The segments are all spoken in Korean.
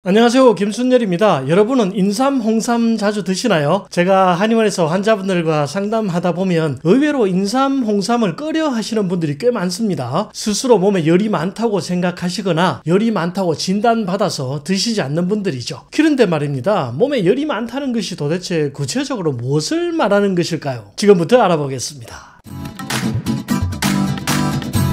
안녕하세요, 김순열입니다. 여러분은 인삼, 홍삼 자주 드시나요? 제가 한의원에서 환자분들과 상담하다 보면 의외로 인삼, 홍삼을 꺼려 하시는 분들이 꽤 많습니다. 스스로 몸에 열이 많다고 생각하시거나 열이 많다고 진단받아서 드시지 않는 분들이죠. 그런데 말입니다, 몸에 열이 많다는 것이 도대체 구체적으로 무엇을 말하는 것일까요? 지금부터 알아보겠습니다.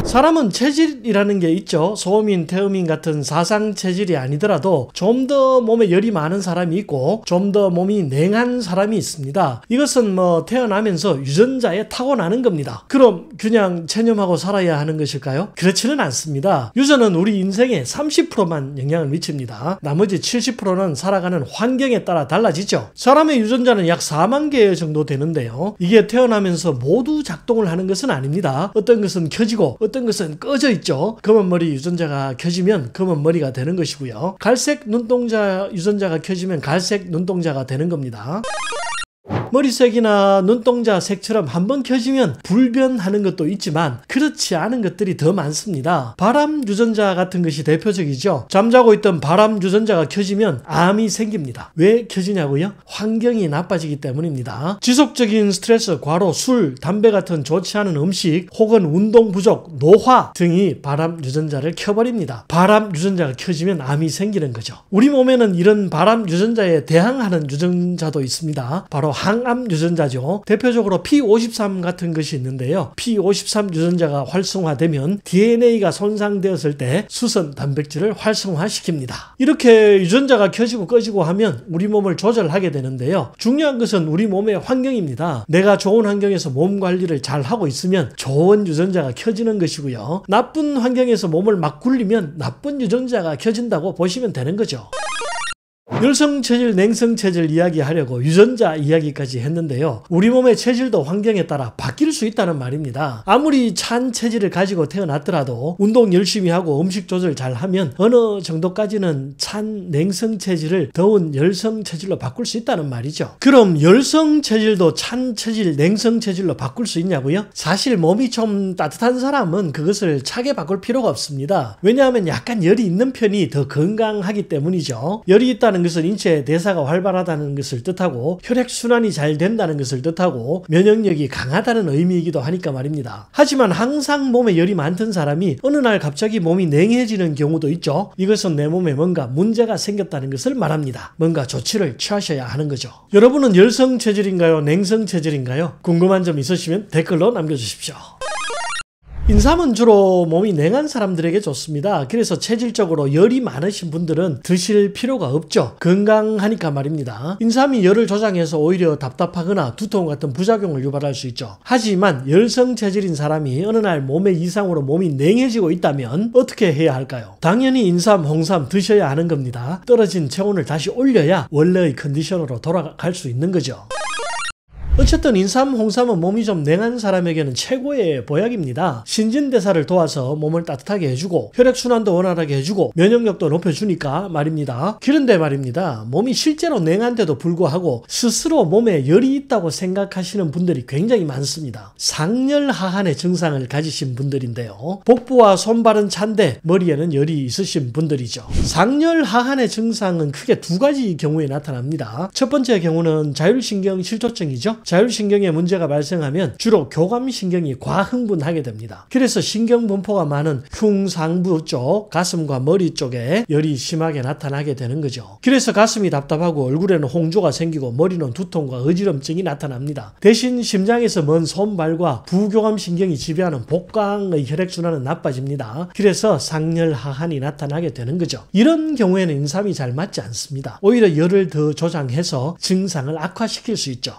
사람은 체질이라는 게 있죠. 소음인, 태음인 같은 사상 체질이 아니더라도 좀 더 몸에 열이 많은 사람이 있고 좀 더 몸이 냉한 사람이 있습니다. 이것은 태어나면서 유전자에 타고나는 겁니다. 그럼 그냥 체념하고 살아야 하는 것일까요? 그렇지는 않습니다. 유전은 우리 인생의 30%만 영향을 미칩니다. 나머지 70%는 살아가는 환경에 따라 달라지죠. 사람의 유전자는 약 4만 개 정도 되는데요. 이게 태어나면서 모두 작동을 하는 것은 아닙니다. 어떤 것은 켜지고 어떤 것은 꺼져 있죠. 검은 머리 유전자가 켜지면 검은 머리가 되는 것이고요. 갈색 눈동자 유전자가 켜지면 갈색 눈동자가 되는 겁니다. 머리색이나 눈동자 색처럼 한번 켜지면 불변하는 것도 있지만 그렇지 않은 것들이 더 많습니다. 바람 유전자 같은 것이 대표적이죠. 잠자고 있던 바람 유전자가 켜지면 암이 생깁니다. 왜 켜지냐고요? 환경이 나빠지기 때문입니다. 지속적인 스트레스, 과로, 술, 담배 같은 좋지 않은 음식 혹은 운동 부족, 노화 등이 바람 유전자를 켜버립니다. 바람 유전자가 켜지면 암이 생기는 거죠. 우리 몸에는 이런 바람 유전자에 대항하는 유전자도 있습니다. 바로 항암 유전자죠. 대표적으로 P53 같은 것이 있는데요. P53 유전자가 활성화되면 DNA가 손상되었을 때 수선 단백질을 활성화시킵니다. 이렇게 유전자가 켜지고 꺼지고 하면 우리 몸을 조절하게 되는데요. 중요한 것은 우리 몸의 환경입니다. 내가 좋은 환경에서 몸 관리를 잘 하고 있으면 좋은 유전자가 켜지는 것이고요. 나쁜 환경에서 몸을 막 굴리면 나쁜 유전자가 켜진다고 보시면 되는 거죠. 열성 체질, 냉성 체질 이야기하려고 유전자 이야기까지 했는데요. 우리 몸의 체질도 환경에 따라 바뀔 수 있다는 말입니다. 아무리 찬 체질을 가지고 태어났더라도 운동 열심히 하고 음식 조절 잘 하면 어느 정도까지는 찬 냉성 체질을 더운 열성 체질로 바꿀 수 있다는 말이죠. 그럼 열성 체질도 찬 체질, 냉성 체질로 바꿀 수 있냐고요? 사실 몸이 좀 따뜻한 사람은 그것을 차게 바꿀 필요가 없습니다. 왜냐하면 약간 열이 있는 편이 더 건강하기 때문이죠. 열이 있다는 것은 인체 대사가 활발하다는 것을 뜻하고 혈액순환이 잘 된다는 것을 뜻하고 면역력이 강하다는 의미이기도 하니까 말입니다. 하지만 항상 몸에 열이 많던 사람이 어느 날 갑자기 몸이 냉해지는 경우도 있죠. 이것은 내 몸에 뭔가 문제가 생겼다는 것을 말합니다. 뭔가 조치를 취하셔야 하는 거죠. 여러분은 열성 체질인가요? 냉성 체질인가요? 궁금한 점 있으시면 댓글로 남겨주십시오. 인삼은 주로 몸이 냉한 사람들에게 좋습니다. 그래서 체질적으로 열이 많으신 분들은 드실 필요가 없죠. 건강하니까 말입니다. 인삼이 열을 조장해서 오히려 답답하거나 두통 같은 부작용을 유발할 수 있죠. 하지만 열성 체질인 사람이 어느 날 몸의 이상으로 몸이 냉해지고 있다면 어떻게 해야 할까요? 당연히 인삼, 홍삼 드셔야 하는 겁니다. 떨어진 체온을 다시 올려야 원래의 컨디션으로 돌아갈 수 있는 거죠. 어쨌든 인삼, 홍삼은 몸이 좀 냉한 사람에게는 최고의 보약입니다. 신진대사를 도와서 몸을 따뜻하게 해주고 혈액순환도 원활하게 해주고 면역력도 높여주니까 말입니다. 그런데 말입니다, 몸이 실제로 냉한데도 불구하고 스스로 몸에 열이 있다고 생각하시는 분들이 굉장히 많습니다. 상열하한의 증상을 가지신 분들인데요. 복부와 손발은 찬데 머리에는 열이 있으신 분들이죠. 상열하한의 증상은 크게 두 가지 경우에 나타납니다. 첫 번째 경우는 자율신경 실조증이죠. 자율신경에 문제가 발생하면 주로 교감신경이 과흥분하게 됩니다. 그래서 신경분포가 많은 흉상부 쪽, 가슴과 머리 쪽에 열이 심하게 나타나게 되는 거죠. 그래서 가슴이 답답하고 얼굴에는 홍조가 생기고 머리는 두통과 어지럼증이 나타납니다. 대신 심장에서 먼 손발과 부교감신경이 지배하는 복강의 혈액순환은 나빠집니다. 그래서 상열하한이 나타나게 되는 거죠. 이런 경우에는 인삼이 잘 맞지 않습니다. 오히려 열을 더 조장해서 증상을 악화시킬 수 있죠.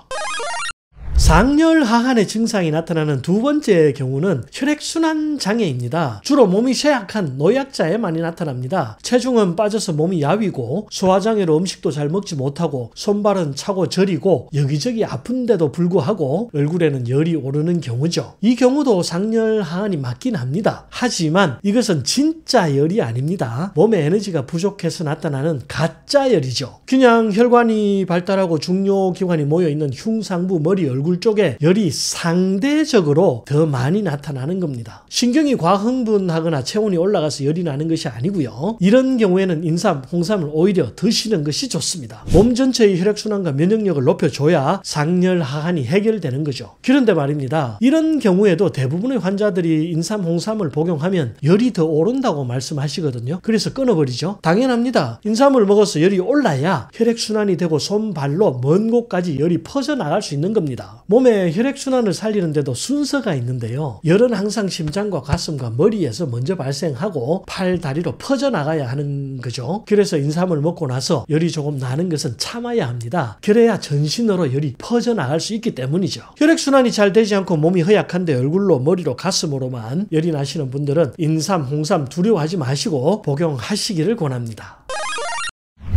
상열하한의 증상이 나타나는 두 번째 경우는 혈액순환 장애입니다. 주로 몸이 쇠약한 노약자에 많이 나타납니다. 체중은 빠져서 몸이 야위고 소화장애로 음식도 잘 먹지 못하고 손발은 차고 저리고 여기저기 아픈데도 불구하고 얼굴에는 열이 오르는 경우죠. 이 경우도 상열하한이 맞긴 합니다. 하지만 이것은 진짜 열이 아닙니다. 몸에 에너지가 부족해서 나타나는 가짜 열이죠. 그냥 혈관이 발달하고 중요기관이 모여있는 흉상부, 머리, 얼굴 얼굴 쪽에 열이 상대적으로 더 많이 나타나는 겁니다. 신경이 과흥분하거나 체온이 올라가서 열이 나는 것이 아니고요. 이런 경우에는 인삼, 홍삼을 오히려 드시는 것이 좋습니다. 몸 전체의 혈액순환과 면역력을 높여줘야 상열, 하한이 해결되는 거죠. 그런데 말입니다. 이런 경우에도 대부분의 환자들이 인삼, 홍삼을 복용하면 열이 더 오른다고 말씀하시거든요. 그래서 끊어버리죠. 당연합니다. 인삼을 먹어서 열이 올라야 혈액순환이 되고 손발로 먼 곳까지 열이 퍼져나갈 수 있는 겁니다. 몸에 혈액순환을 살리는데도 순서가 있는데요. 열은 항상 심장과 가슴과 머리에서 먼저 발생하고 팔, 다리로 퍼져나가야 하는 거죠. 그래서 인삼을 먹고 나서 열이 조금 나는 것은 참아야 합니다. 그래야 전신으로 열이 퍼져나갈 수 있기 때문이죠. 혈액순환이 잘 되지 않고 몸이 허약한데 얼굴로, 머리로, 가슴으로만 열이 나시는 분들은 인삼, 홍삼 두려워하지 마시고 복용하시기를 권합니다.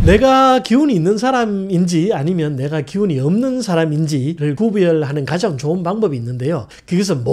내가 기운이 있는 사람인지 아니면 내가 기운이 없는 사람인지를 구별하는 가장 좋은 방법이 있는데요. 그것은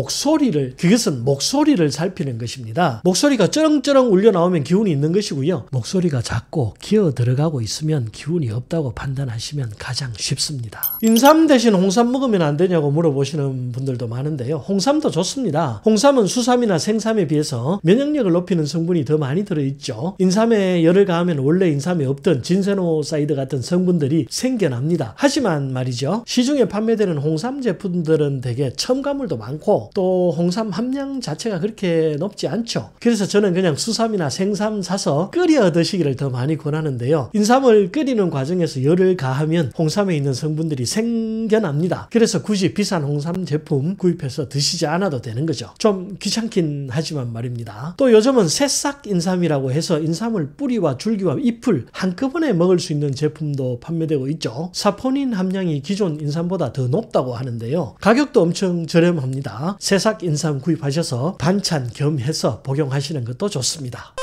목소리를 살피는 것입니다. 목소리가 쩌렁쩌렁 울려 나오면 기운이 있는 것이고요. 목소리가 작고 기어 들어가고 있으면 기운이 없다고 판단하시면 가장 쉽습니다. 인삼 대신 홍삼 먹으면 안 되냐고 물어보시는 분들도 많은데요. 홍삼도 좋습니다. 홍삼은 수삼이나 생삼에 비해서 면역력을 높이는 성분이 더 많이 들어있죠. 인삼에 열을 가하면 원래 인삼에 없던 진세노사이드 같은 성분들이 생겨납니다. 하지만 말이죠. 시중에 판매되는 홍삼 제품들은 되게 첨가물도 많고 또 홍삼 함량 자체가 그렇게 높지 않죠. 그래서 저는 그냥 수삼이나 생삼 사서 끓여 드시기를 더 많이 권하는데요. 인삼을 끓이는 과정에서 열을 가하면 홍삼에 있는 성분들이 생겨납니다. 그래서 굳이 비싼 홍삼 제품 구입해서 드시지 않아도 되는 거죠. 좀 귀찮긴 하지만 말입니다. 또 요즘은 새싹 인삼이라고 해서 인삼을 뿌리와 줄기와 잎을 한꺼번에 먹을 수 있는 제품도 판매되고 있죠. 사포닌 함량이 기존 인삼보다 더 높다고 하는데요. 가격도 엄청 저렴합니다. 새싹 인삼 구입하셔서 반찬 겸해서 복용하시는 것도 좋습니다.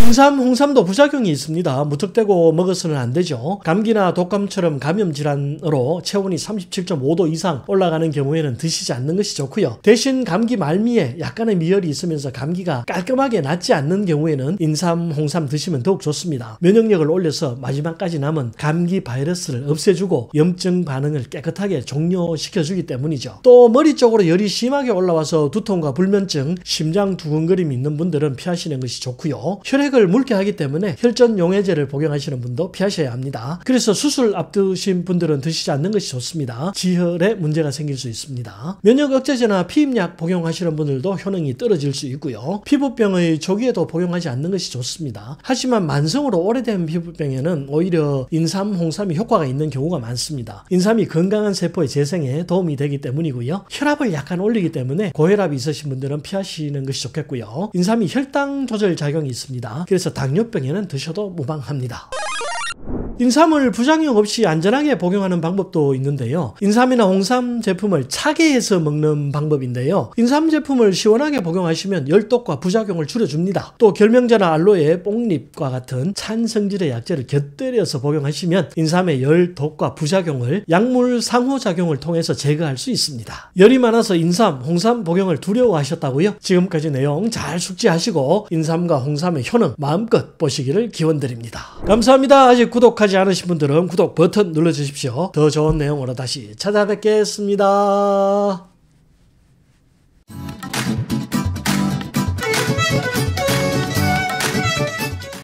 인삼, 홍삼도 부작용이 있습니다. 무턱대고 먹어서는 안 되죠. 감기나 독감처럼 감염 질환으로 체온이 37.5도 이상 올라가는 경우에는 드시지 않는 것이 좋고요. 대신 감기 말미에 약간의 미열이 있으면서 감기가 깔끔하게 낫지 않는 경우에는 인삼, 홍삼 드시면 더욱 좋습니다. 면역력을 올려서 마지막까지 남은 감기 바이러스를 없애주고 염증 반응을 깨끗하게 종료시켜주기 때문이죠. 또 머리 쪽으로 열이 심하게 올라와서 두통과 불면증, 심장 두근거림이 있는 분들은 피하시는 것이 좋고요. 혈액을 묽게 하기 때문에 혈전 용해제를 복용하시는 분도 피하셔야 합니다. 그래서 수술 앞두신 분들은 드시지 않는 것이 좋습니다. 지혈에 문제가 생길 수 있습니다. 면역 억제제나 피임약 복용하시는 분들도 효능이 떨어질 수 있고요. 피부병의 초기에도 복용하지 않는 것이 좋습니다. 하지만 만성으로 오래된 피부병에는 오히려 인삼, 홍삼이 효과가 있는 경우가 많습니다. 인삼이 건강한 세포의 재생에 도움이 되기 때문이고요. 혈압을 약간 올리기 때문에 고혈압이 있으신 분들은 피하시는 것이 좋겠고요. 인삼이 혈당 조절 작용이 있습니다. 그래서 당뇨병에는 드셔도 무방합니다. 인삼을 부작용 없이 안전하게 복용하는 방법도 있는데요. 인삼이나 홍삼 제품을 차게 해서 먹는 방법인데요. 인삼 제품을 시원하게 복용하시면 열독과 부작용을 줄여줍니다. 또 결명자나 알로에, 뽕잎과 같은 찬 성질의 약재를 곁들여서 복용하시면 인삼의 열독과 부작용을 약물 상호작용을 통해서 제거할 수 있습니다. 열이 많아서 인삼, 홍삼 복용을 두려워하셨다고요? 지금까지 내용 잘 숙지하시고 인삼과 홍삼의 효능 마음껏 보시기를 기원드립니다. 감사합니다. 아직 구독하지 않으신 분들은 구독 버튼 눌러주십시오. 더 좋은 내용으로 다시 찾아뵙겠습니다.